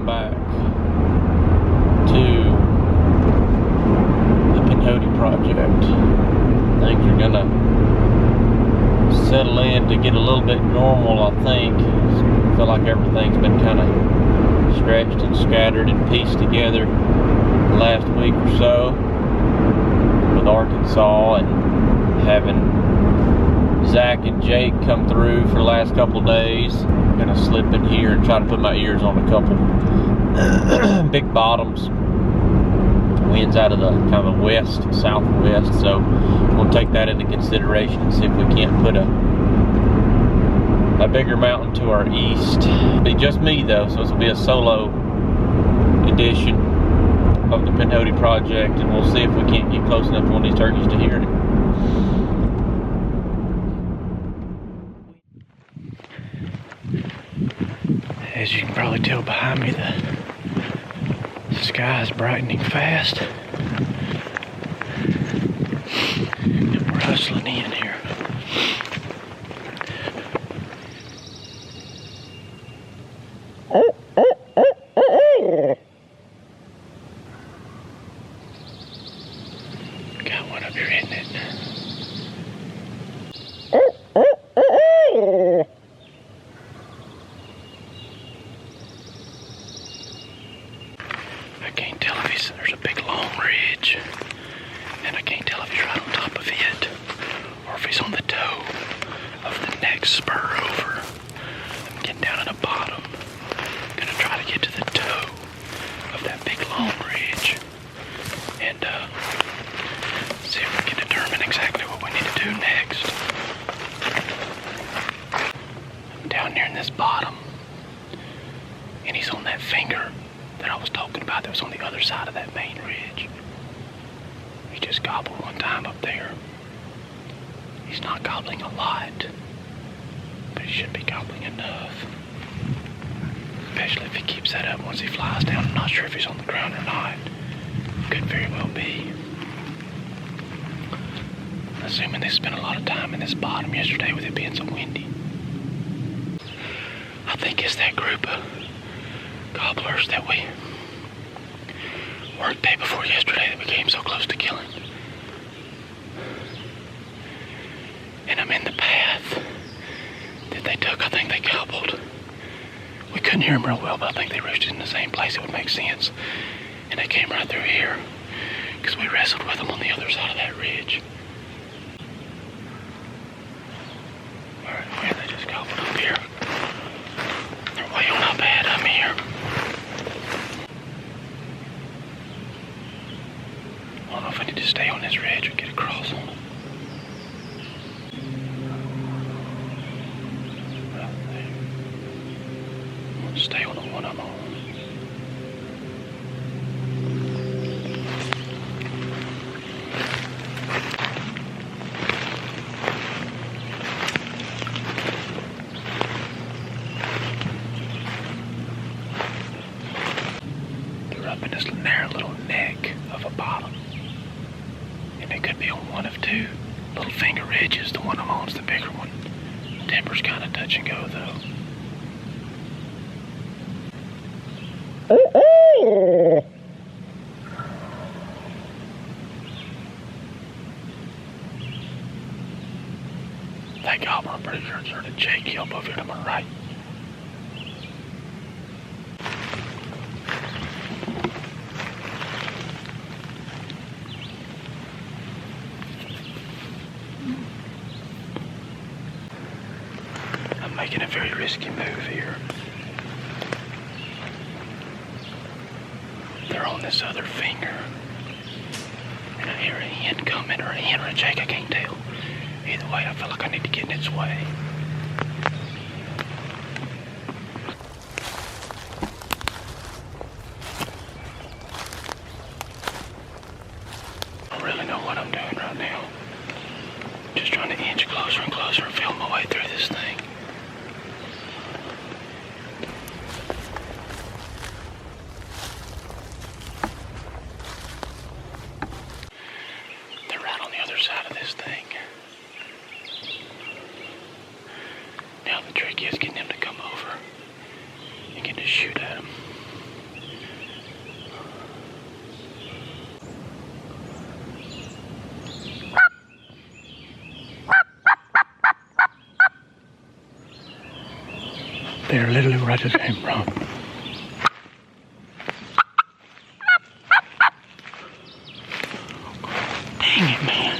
welcome back to the Pinhoti project. Things are gonna settle in to get a little bit normal, I think. I feel like everything's been kind of stretched and scattered and pieced together the last week or so with Arkansas and having Zach and Jake come through for the last couple of days. I'm gonna slip in here and try to put my ears on a couple big bottoms. Winds out of the kind of west, southwest, so we'll take that into consideration and see if we can't put a bigger mountain to our east. It'll be just me though, so this will be a solo edition of the Pinhoti project, and we'll see if we can't get close enough to one of these turkeys to hear it. As you can probably tell behind me, the sky is brightening fast. And we're hustling in here. Got one up here, isn't it? I can't tell if there's a big long ridge, and I can't tell if he's right on top of it, or if he's on the toe of the next spur over. I'm getting down at the bottom. I'm gonna try to get to the toe of that big long ridge, and see if we can determine exactly what we need to do next. I'm down here in this bottom, and he's on that finger that I was talking about that was on the other side of that main ridge. He just gobbled one time up there. He's not gobbling a lot, but he should be gobbling enough. Especially if he keeps that up once he flies down. I'm not sure if he's on the ground or not. Could very well be. Assuming they spent a lot of time in this bottom yesterday with it being so windy. I think it's that group of gobblers that we worked day before yesterday that we came so close to killing. And I'm in the path that they took. I think they gobbled. We couldn't hear them real well, but I think they roosted in the same place. It would make sense. And they came right through here because we wrestled with them on the other side of that ridge. Alright, man, they just gobbled up here. They're way on up ahead of me here. I don't know if I need to stay on this ridge or get across on it. Right there. I'm going to stay on the one I'm on. They're up in this narrow little neck of a bottom. And it could be on one of two little finger ridges. The one I'm on is the bigger one. The timber's kind of touch and go though. That gobbler, I'm pretty sure it's heard a Jake yelp over here to my right. I'm making a very risky move here. They're on this other finger. And I hear a hen coming, or a hen or a Jake, I can't tell. Either way, I feel like I need to get in its way. I don't really know what I'm doing right now. Just trying to inch closer and closer and feel my way through this thing. They're right on the other side of this thing. Now the trick is getting them to come over and get to shoot at them. They're literally where I just came from. Dang it, man.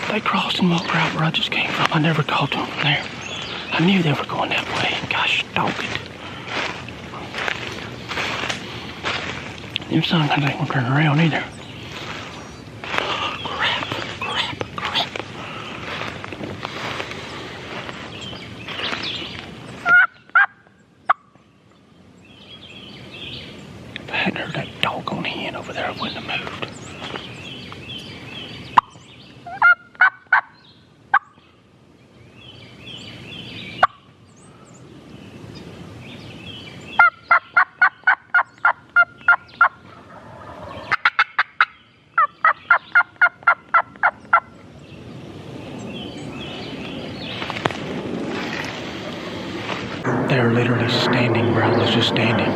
They crossed and walked right where I just came from. I never caught them from there. I knew they were going that way. Gosh, dog it. Them sons ain't gonna turn around either. Oh, crap. If I hadn't heard that doggone hen over there, I wouldn't have moved. They were literally standing where I was just standing.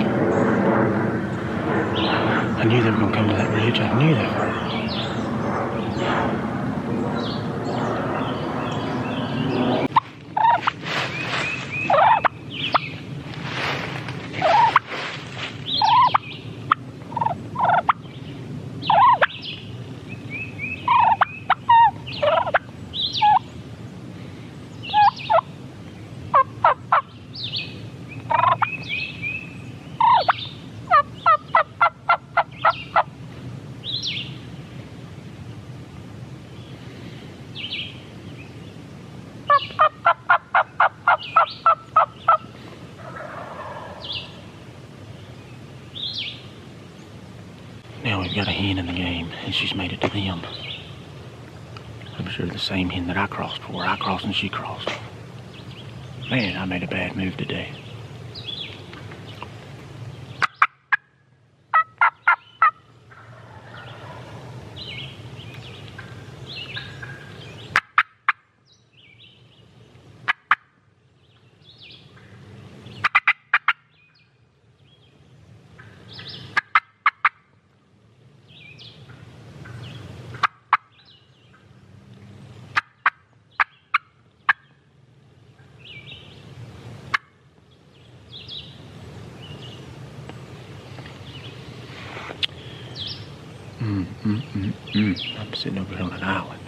I knew they were going to come to that ridge. I knew they were. Now we've got a hen in the game, and she's made it to them. I'm sure the same hen that I crossed for. I crossed and she crossed. Man, I made a bad move today. I'm sitting over here on an island.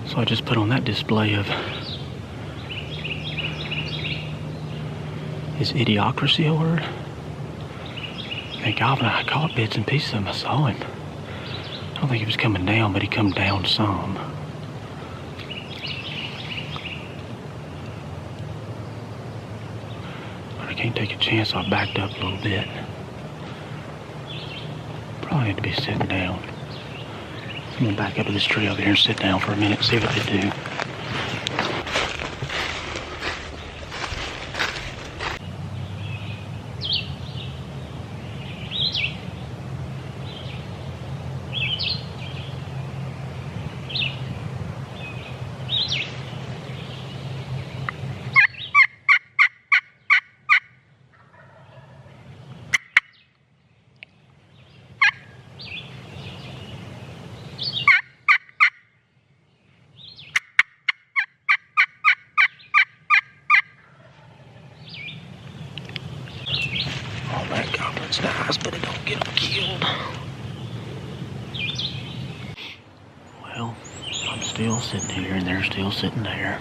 So I just put on that display of Is idiocracy a word? Hey, gobbling, I caught bits and pieces of him. I saw him. I don't think he was coming down, but he come down some. But I can't take a chance, so I backed up a little bit. Probably need to be sitting down. I'm gonna back up to this tree over here and sit down for a minute and see what they do. All that goblin's nice, but it don't get them killed. Well, I'm still sitting here and they're still sitting there.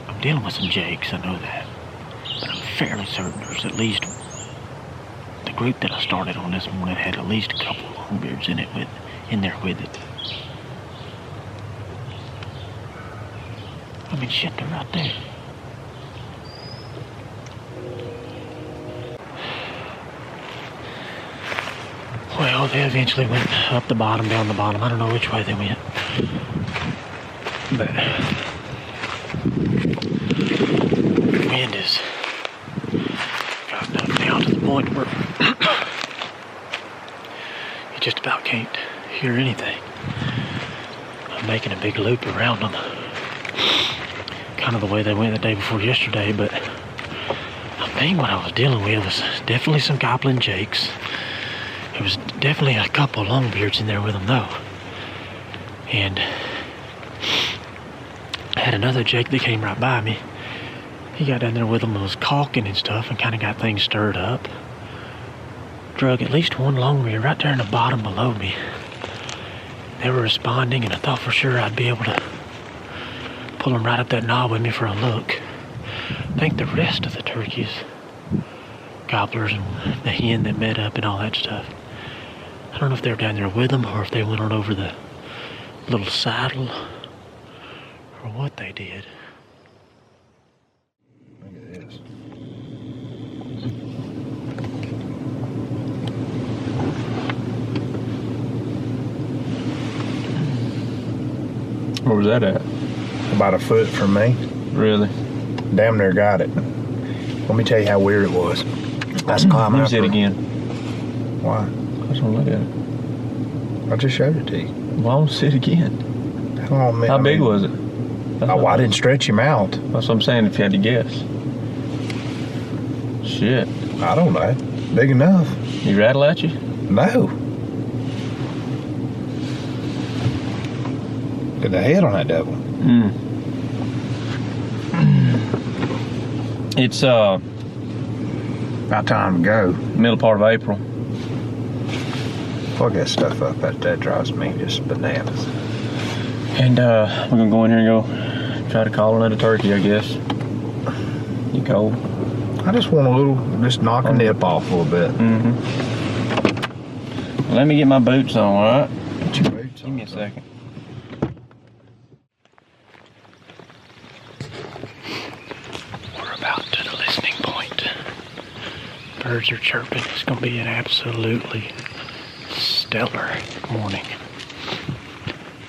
I'm dealing with some jakes, I know that. But I'm fairly certain there's at least... The group that I started on this morning had at least a couple longbeards in there with it. I mean, shit, they're right there. Well, they eventually went up the bottom, down the bottom. I don't know which way they went. But the wind has gotten up now to the point where you just about can't hear anything. I'm making a big loop around them. Kind of the way they went the day before yesterday, but I think what I was dealing with was definitely some gobbling jakes. There was definitely a couple of longbeards in there with them though. And I had another jake that came right by me. He got down there with them and was caulking and stuff and kind of got things stirred up. Drug at least one longbeard right there in the bottom below me. They were responding and I thought for sure I'd be able to pull them right up that knob with me for a look. I think the rest of the turkeys, gobblers and the hen that met up and all that stuff, I don't know if they were down there with them or if they went on over the little saddle or what they did. Look at this. Where was that at? About a foot from me. Really? Damn near got it. Let me tell you how weird it was. That's climbing up. Use it again. Why? I just want to look at it. I just showed it to you. Well, I want to see it again. How big was it? Oh, I didn't stretch him out. That's what I'm saying, if you had to guess. Shit. I don't know. Big enough. He rattle at you? No. Look at the head on that devil. It's About time to go. middle part of April. Plug that stuff up. That drives me just bananas. And we're gonna go in here and go try to call another turkey, I guess. You cold? I just want a little, just knock a nip off a little bit. Let me get my boots on, alright? Get your boots Give me a second. We're about to the listening point. Birds are chirping. It's going to be an absolutely stellar morning.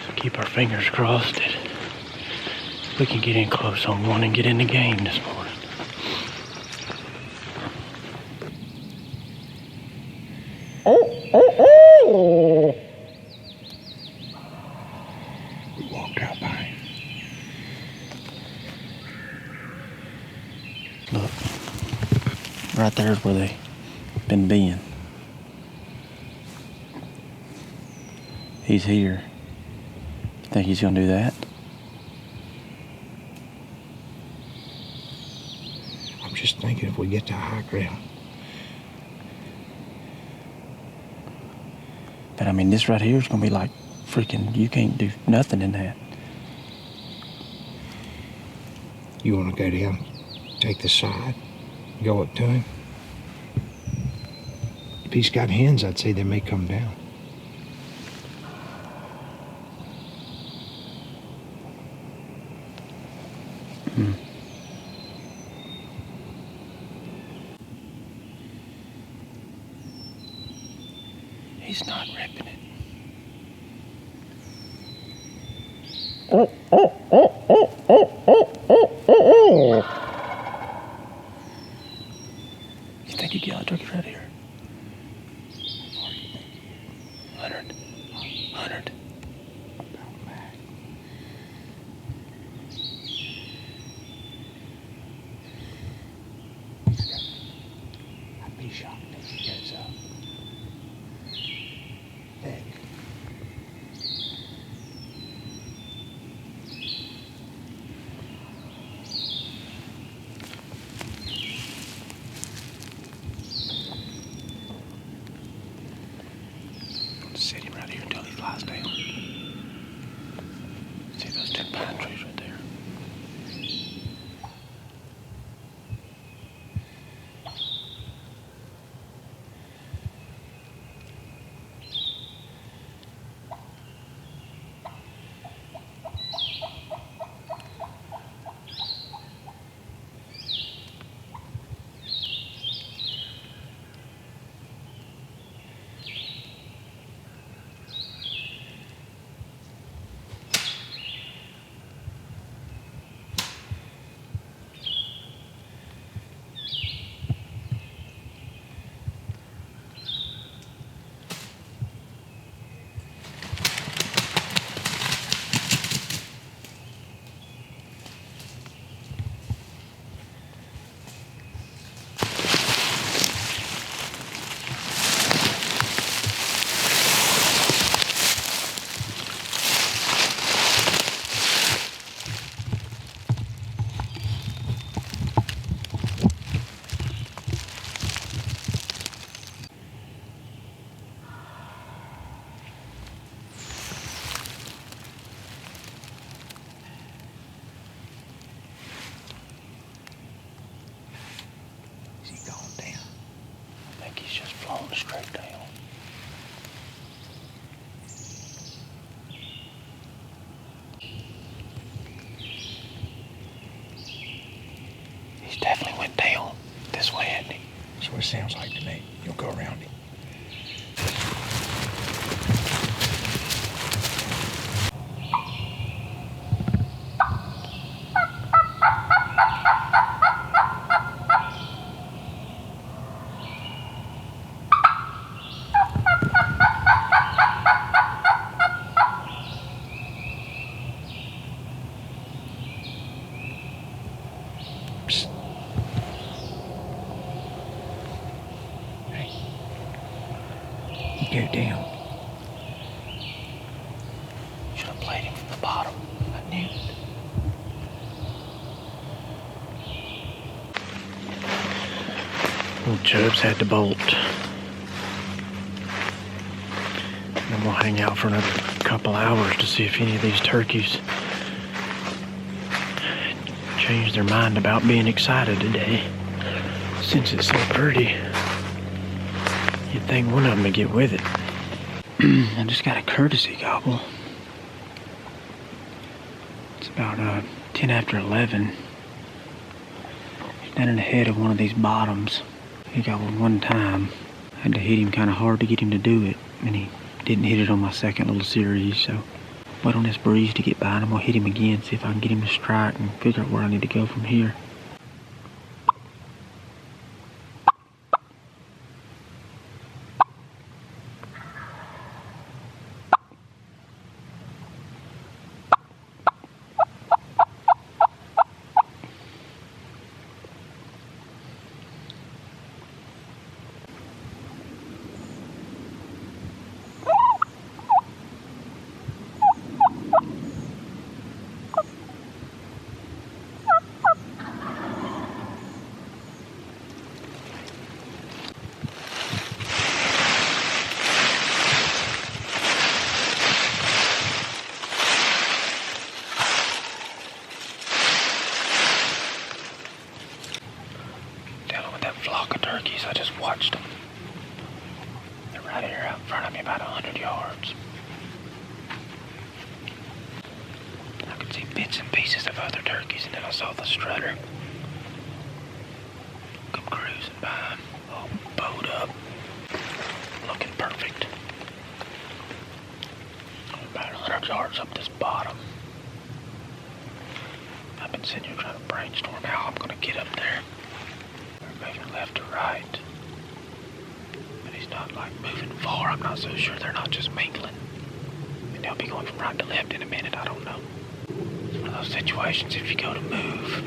So keep our fingers crossed that we can get in close on one and get in the game this morning. We walked out by him. Look, right there's where they been being. He's here. Think he's gonna do that? I'm just thinking if we get to high ground. But I mean, this right here is gonna be like freaking, you can't do nothing in that. You want to go down, take the side, go up to him. If he's got hens, I'd say they may come down. He's not ripping it. You think you get turkeys right here? 100. 100. I'd be shocked if he goes up. Heck. Sit him right here until he flies down. See those 2 pine trees right there? He's just flown straight down. He's definitely went down this way, hasn't he? That's what it sounds like to me. You'll go around him. Go down. Should have played him from the bottom. I knew it. Old Chubbs had to bolt. And we'll hang out for another couple hours to see if any of these turkeys change their mind about being excited today. Since it's so pretty. You'd think one of them would get with it. I just got a courtesy gobble. It's about 10 after 11. He's down in the head of one of these bottoms. He gobbled one time. I had to hit him kind of hard to get him to do it. And he didn't hit it on my second little series. So wait on this breeze to get by and I'm going to hit him again. See if I can get him to strike and figure out where I need to go from here. I've watched them. They're right here out in front of me, about 100 yards. I could see bits and pieces of other turkeys, and then I saw the strutter come cruising by, all bowed up, looking perfect. About 100 yards up this bottom. I've been sitting here trying to brainstorm how I'm going to get up there. They're moving left to right. But he's not like moving far. I'm not so sure they're not just mingling. And they'll be going from right to left in a minute. I don't know. It's one of those situations, if you go to move,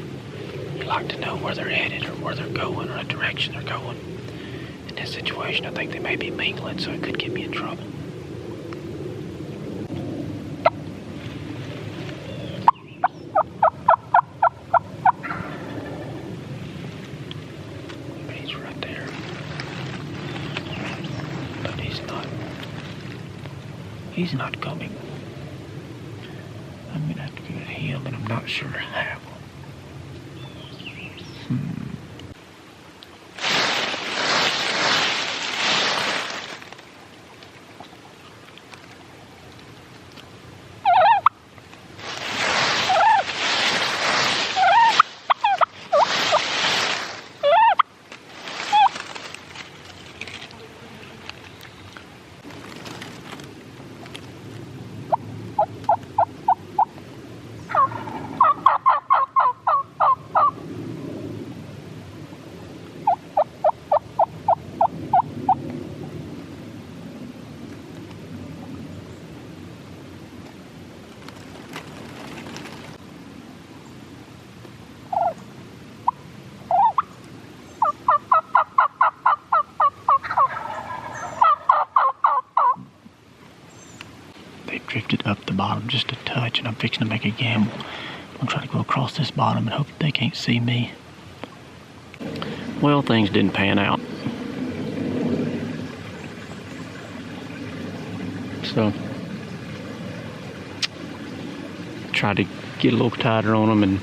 you like to know where they're headed or where they're going or the direction they're going. In this situation, I think they may be mingling, so it could get me in trouble. He's right there. But he's not coming. I'm gonna have to go to him, and I'm not sure how. Drifted up the bottom just a touch, and I'm fixing to make a gamble. I'm gonna try to go across this bottom and hope that they can't see me. Well, things didn't pan out. So, tried to get a little tighter on them, and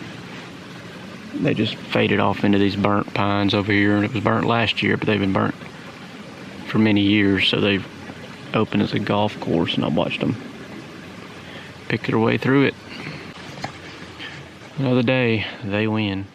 they just faded off into these burnt pines over here. And it was burnt last year, but they've been burnt for many years, so they've opened as a golf course, and I watched them pick their way through it. Another day, they win.